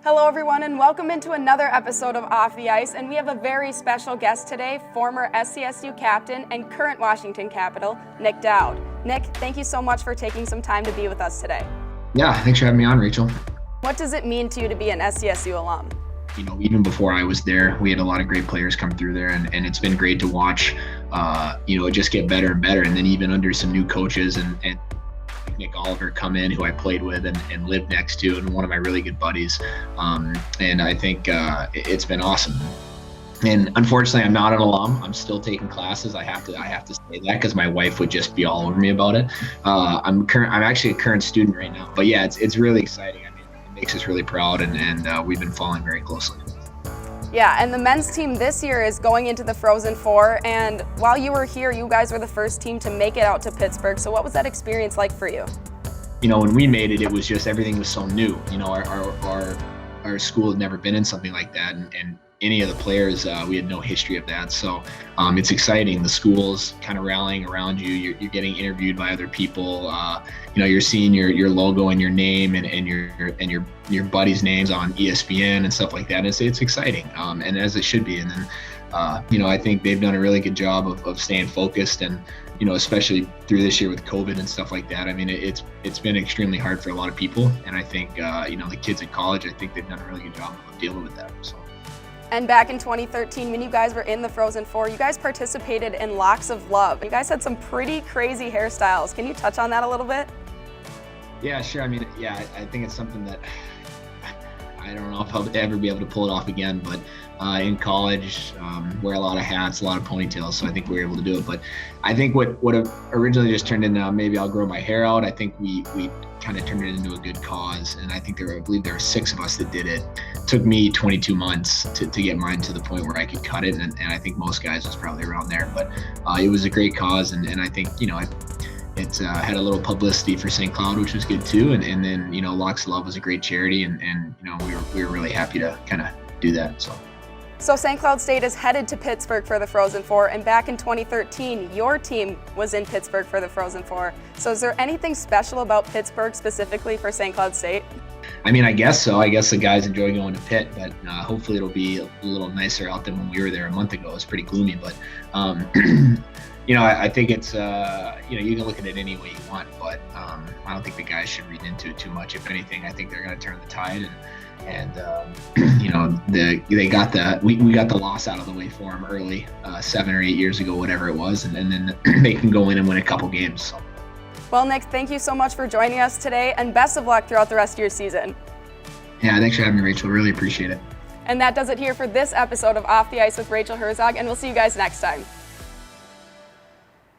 Hello everyone and welcome into another episode of Off the Ice, and we have a very special guest today, former SCSU captain and current Washington Capital, Nick Dowd. Nick, thank you so much for taking some time to be with us today. Yeah, thanks for having me on, Rachel. What does it mean to you to be an SCSU alum? You know, even before I was there, we had a lot of great players come through there, and it's been great to watch, it just get better and better. And then even under some new coaches and Nick Oliver come in, who I played with and lived next to, and one of my really good buddies. And I think it's been awesome. And unfortunately, I'm not an alum. I'm still taking classes. I have to say that because my wife would just be all over me about it. I'm actually a current student right now. But yeah, it's really exciting. I mean, it makes us really proud, and we've been following very closely. Yeah, and the men's team this year is going into the Frozen Four, and while you were here, you guys were the first team to make it out to Pittsburgh. So what was that experience like for you? You know, when we made it, it was just, everything was so new. You know, our school had never been in something like that, and any of the players, we had no history of that. So it's exciting. The school's kind of rallying around you. You're getting interviewed by other people. You're seeing your logo and your name and your buddies' names on ESPN and stuff like that. It's exciting, and as it should be. And then I think they've done a really good job of staying focused, and especially through this year with COVID and stuff like that. I mean, it's been extremely hard for a lot of people, and I think the kids at college, I think they've done a really good job of dealing with that. So. And back in 2013, when you guys were in the Frozen Four, you guys participated in Locks of Love. You guys had some pretty crazy hairstyles. Can you touch on that a little bit? Yeah, sure. I mean, yeah, I think it's something that I don't know if I'll ever be able to pull it off again, but in college, wear a lot of hats, a lot of ponytails, so I think we were able to do it. But I think what originally just turned into maybe I'll grow my hair out, I think we kind of turned it into a good cause, and I believe there were 6 of us that did it. It took me 22 months to get mine to the point where I could cut it, and I think most guys was probably around there. But it was a great cause, and I think it had a little publicity for St. Cloud, which was good too, and then Locks of Love was a great charity, and we were really happy to kind of do that. So St. Cloud State is headed to Pittsburgh for the Frozen Four, and back in 2013, your team was in Pittsburgh for the Frozen Four. So is there anything special about Pittsburgh specifically for St. Cloud State? I mean, I guess so. I guess the guys enjoy going to Pitt, but hopefully it'll be a little nicer out than when we were there a month ago. It was pretty gloomy, but I think it's you can look at it any way you want, but I don't think the guys should read into it too much. If anything, I think they're going to turn the tide, and we got the loss out of the way for them early, 7 or 8 years ago, whatever it was, and then they can go in and win a couple games. So. Well, Nick, thank you so much for joining us today, and best of luck throughout the rest of your season. Yeah, thanks for having me, Rachel. Really appreciate it. And that does it here for this episode of Off the Ice with Rachel Herzog, and we'll see you guys next time.